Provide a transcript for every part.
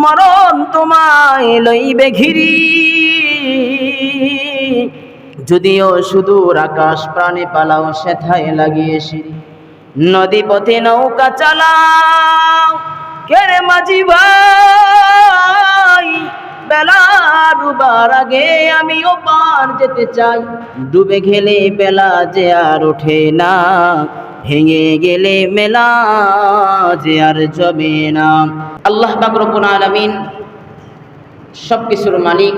মরণ তোমায় লইবে ঘিরি। যদিও সুদূর আকাশ প্রাণে পালাও সেথায় লাগিয়ে সিঁড়ি। নদী পথে নৌকা চালাও কেরে মাঝি ভাই, বেলা ডুবার আগে আমিও পার যেতে চাই। ডুবে গেলে বেলা যে আর ওঠে না, ভেঙে গেলে মেলা যে আর জমে না। আল্লাহ পাক রব্বুল আলামিন সবকিছুর মালিক,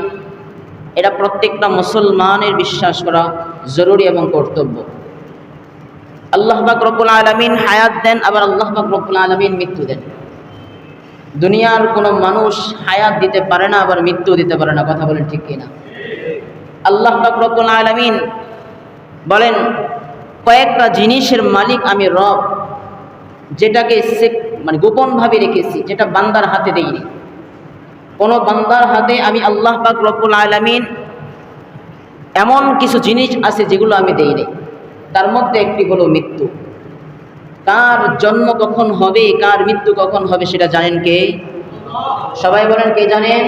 এটা প্রত্যেকটা মুসলমানের বিশ্বাস করা জরুরি এবং কর্তব্য। আল্লাহ পাক রব্বুল আলামিন হায়াত দেন, আবার আল্লাহ পাক রব্বুল আলামিন মৃত্যু দেন। দুনিয়ার কোনো মানুষ হায়াত দিতে পারে না, আবার মৃত্যু দিতে পারে না। কথা বলেন ঠিক কিনা? আল্লাহ পাক রব্বুল আলামিন বলেন, কয়েকটা জিনিসের মালিক আমি রব, যেটাকে মানে গোপনভাবে রেখেছি, যেটা বান্দার হাতে দেইনি। কোনো বান্দার হাতে আমি আল্লাহ পাক রব্বুল আলামিন এমন কিছু জিনিস আছে যেগুলো আমি দেইনি। তার মধ্যে একটি হলো মৃত্যু। কার জন্ম কখন হবে, কার মৃত্যু কখন হবে সেটা জানেন কে? সবাই বলেন, কে জানেন?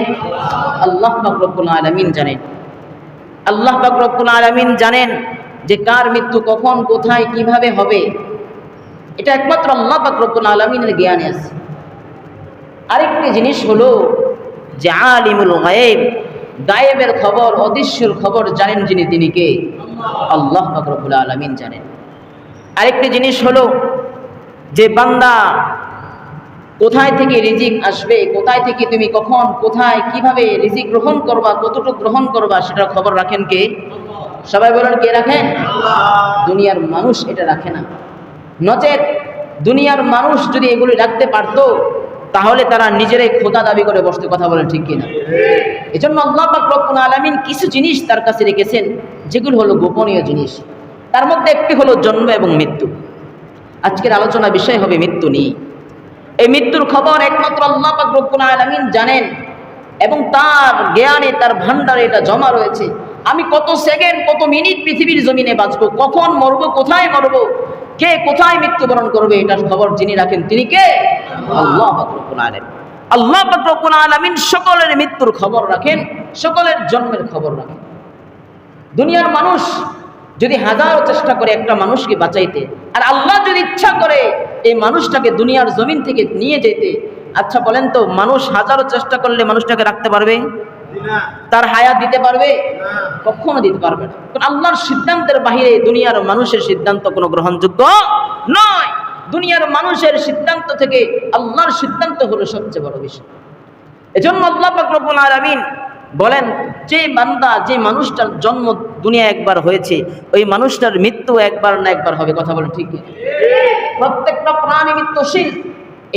আল্লাহ পাক রব্বুল আলামিন জানেন। আল্লাহ পাক রব্বুল আলামিন জানেন যে কার মৃত্যু কখন, কোথায়, কিভাবে হবে। এটা একমাত্র আল্লাহ পাক রব্বুল আলামিনের জ্ঞানে আছে। আরেকটি জিনিস হলো যে আলিমুল গায়েব, গায়েবের খবর, অদৃশ্যের খবর জানেন যিনি, তিনি কে? আল্লাহ পাক রব্বুল আলামিন জানেন। আরেকটি জিনিস হলো যে বান্দা কোথায় থেকে রিজিক আসবে, কোথায় থেকে তুমি কখন, কোথায়, কিভাবে রিজিক গ্রহণ করবা, কতটুকু গ্রহণ করবা, সেটার খবর রাখেন কে? সবাই বলেন, কে রাখেন? দুনিয়ার মানুষ এটা রাখে না। নচেত দুনিয়ার মানুষ যদি এগুলি রাখতে পারত, তাহলে তারা নিজেরাই খোদা দাবি করে বসতে। কথা বলেন ঠিক কিনা? এজন্য আল্লাহ পাক রব্বুল আলামিন কিছু জিনিস তার কাছে রেখেছেন যেগুলো হলো গোপনীয় জিনিস। তার মধ্যে একটি হলো জন্ম এবং মৃত্যু। আজকের আলোচনা বিষয় হবে মৃত্যু নিয়ে। এই মৃত্যুর খবর একমাত্র আল্লাহ পাক রব্বুল আলামিন জানেন, এবং তার জ্ঞানে, তার ভান্ডারে এটা জমা রয়েছে। আমি কত সেকেন্ড, কত মিনিট পৃথিবীর জমিনে বাঁচবো, কখন মরবো, কোথায় মরবো, কে কোথায় মৃত্যুবরণ করবে, এটার খবর যিনি রাখেন তিনি কে? আল্লাহ পাক রব্বুল আলামিন। আল্লাহ পাক রব্বুল আলামিন সকলের মৃত্যুর খবর রাখেন, সকলের জন্মের খবর রাখেন। দুনিয়ার মানুষ যদি হাজারো চেষ্টা করে একটা মানুষকে বাঁচাইতে, আর আল্লাহ যদি ইচ্ছা করে এই মানুষটাকে দুনিয়ার জমিন থেকে নিয়ে যেতে, আচ্ছা বলেন তো, মানুষ হাজারো চেষ্টা করলে মানুষটাকে রাখতে পারবে? তার হায়াত দিতে পারবে? কখনো দিতে পারবে না। কারণ আল্লাহর সিদ্ধান্তের বাহিরে দুনিয়ার মানুষের সিদ্ধান্ত কোনো গ্রহণযোগ্য নয়। দুনিয়ার মানুষের সিদ্ধান্ত থেকে আল্লাহর সিদ্ধান্ত হলো সবচেয়ে বড় বিষয়। এজন্য আল্লাহ পাক রব্বুল আলামিন বলেন, যে বান্দা, যে মানুষটার জন্ম দুনিয়া একবার হয়েছে, ওই মানুষটার মৃত্যু একবার না একবার হবে। কথা বলেন ঠিক? প্রত্যেকটা প্রাণী মৃত্যুশীল।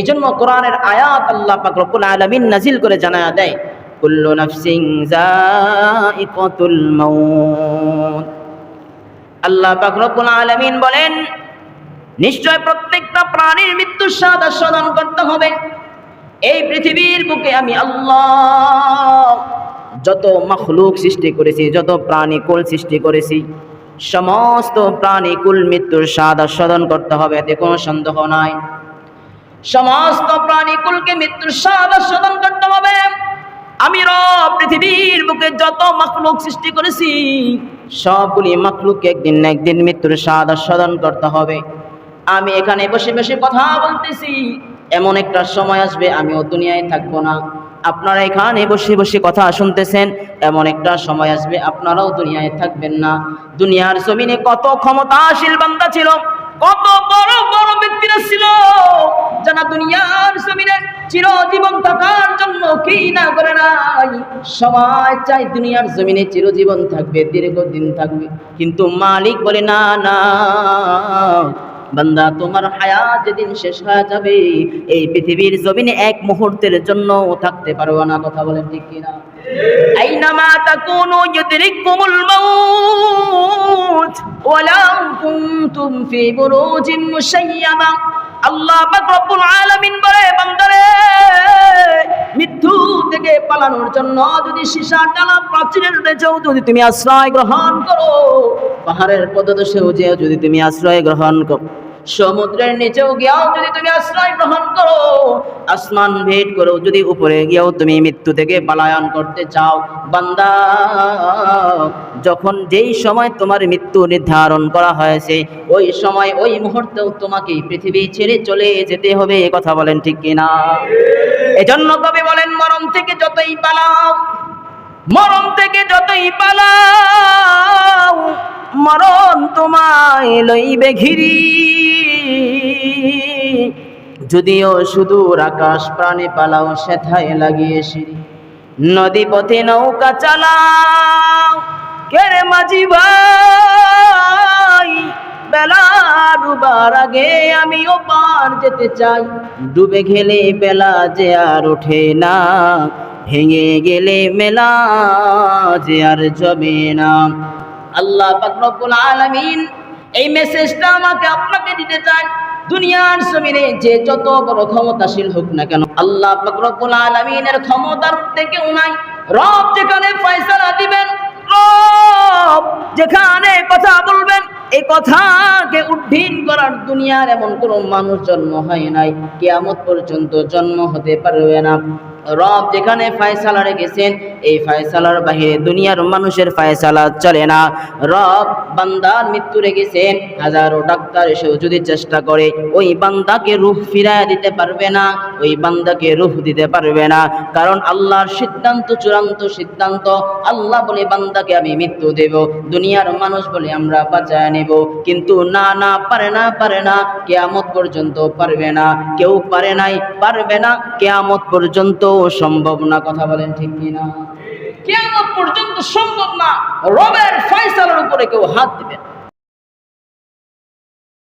এজন্য কোরআনের আয়াত আল্লাহ পাক রব্বুল আলামিন নাজিল করে জানায়া দেয়, কুল্লু নাফসিন যায়িকাতুল মাউত। আল্লাহ পাক রব্বুল আলামিন বলেন, নিশ্চয় প্রত্যেকটা প্রাণীর মৃত্যুর স্বাদ আস্বাদন করতে হবে। এই পৃথিবীর বুকে আমি আল্লাহ যত মাখলুক সৃষ্টি করেছি, যত প্রাণীকুল সৃষ্টি করেছি, সমস্ত প্রাণীকুল মৃত্যুর স্বাদ আস্বাদন করতে হবে, এতে কোনো সন্দেহ নাই। সমস্ত প্রাণীকুলকে মৃত্যুর স্বাদ আস্বাদন করতে হবে। আমি রব পৃথিবীর বুকে যত মাখলুক সৃষ্টি করেছি, সবগুলি মাখলুককে একদিন না একদিন মৃত্যুর স্বাদ আস্বাদন করতে হবে। আমি এখানে বসে বসে কথা বলতেছি, এমন একটা সময় আসবে আমিও দুনিয়ায় থাকবো না। আপনারা এখানে বসে বসে কথা শুনতেছেন, এমন একটা সময় আসবে আপনারাও দুনিয়ায় থাকবেন না। দুনিয়ার জমিনে কত ক্ষমতাশীল বান্দা ছিল, কত বড় বড় ব্যক্তিরা ছিল, যারা দুনিয়ার জমিনে চিরজীবন থাকার জন্য কি না করে নাই। সবাই চাই দুনিয়ার জমিনে চিরজীবন থাকবে, দীর্ঘদিন থাকবে, কিন্তু মালিক বলে না না বান্দা, তোমার হায়াত যেদিন শেষ হয়ে যাবে, এই পৃথিবীর জমিনে এক মুহূর্তের জন্য থাকতে পারবে না। কথা বলেন ঠিক কিনা? আইনামা তাকুনু ইউদরিকুমুল মাউত ওয়ালাউ কুনতুম ফি বুরুজিন মুশাইয়াদা। আল্লাহ পাক রব্বুল আলামিন বলে, বান্দারে, মৃত্যু থেকে পালানোর জন্য যদি সীসা ডালা প্রাচীরের উঠেছেও যদি তুমি আশ্রয় গ্রহণ করো, পাহাড়ের পদদেশেও যেও যদি তুমি আশ্রয় গ্রহণ করো, সমুদ্রের নিচেও গিয়েও যদি তুমি আশ্রয় গ্রহণ করো, আসমান ভেদ করো, যদি উপরে গিয়েও তুমি মৃত্যু থেকে পলায়ন করতে চাও, বান্দা যখন যেই সময় তোমার মৃত্যু নির্ধারণ করা হয়েছে ওই সময় ওই মুহূর্তেও তোমাকে পৃথিবী ছেড়ে চলে যেতে হবে। এ কথা বলেন ঠিক কিনা? এজন্য কবি বলেন, মরণ থেকে যতই পালাও, মরণ থেকে যতই পালাও, মরণ তোমায় লইবে ঘিরি। যদিও সুদূর আকাশ প্রাণে পালাও সেথায় লাগিয়ে সিঁড়ি। নদী পথে নৌকা চালাও কেরে মাঝি ভাই, বেলা ডুবার আগে আমিও পার যেতে চাই। ডুবে গেলে বেলা যে আর ওঠে না, ভেঙে গেলে মেলা যে আর জমে না। আল্লাহ পাক রব্বুল আলামিন এই মেসেজটা আমাকে আপনাকে দিতে চান। দুনিয়ার জমিনে যে যত বড় ক্ষমতাশীল হোক না কেন, আল্লাহ পাক রব্বুল আলামিনের ক্ষমতার ঊর্ধ্বে কেউ নাই। রব যেখানে ফয়সালা দিবেন, রব যেখানে কথা বলবেন, এই কথাকে উদ্দিন করার দুনিয়ার এমন কোন মানুষ জন্ম হয় নাই, কিয়ামত পর্যন্ত জন্ম হতে পারবে না। রব যেখানে ফয়সালা রেখেছেন, এই ফয়সালার বাহিরে দুনিয়ার মানুষের ফয়সালা চলে না। রব বান্দার মৃত্যু রেখেছেন, হাজারো ডাক্তার এসেও যদি চেষ্টা করে ওই বান্দাকে রূহ ফিরায় দিতে পারবে না, ওই বান্দাকে রূহ দিতে পারবে না। কারণ আল্লাহর সিদ্ধান্ত চূড়ান্ত সিদ্ধান্ত। আল্লাহ বলে বান্দাকে আমি মৃত্যু দেব, দুনিয়ার মানুষ বলে আমরা বাঁচায় নেব। কিন্তু না না, পারে না, পারে না, কিয়ামত পর্যন্ত পারবে না। কেউ পারে নাই, পারবে না, কিয়ামত পর্যন্ত সম্ভব না। কথা বলেন ঠিক কিনা? কিয়ামত পর্যন্ত সম্ভব না। রবের ফয়সালার উপরে কেউ হাত দিবে না।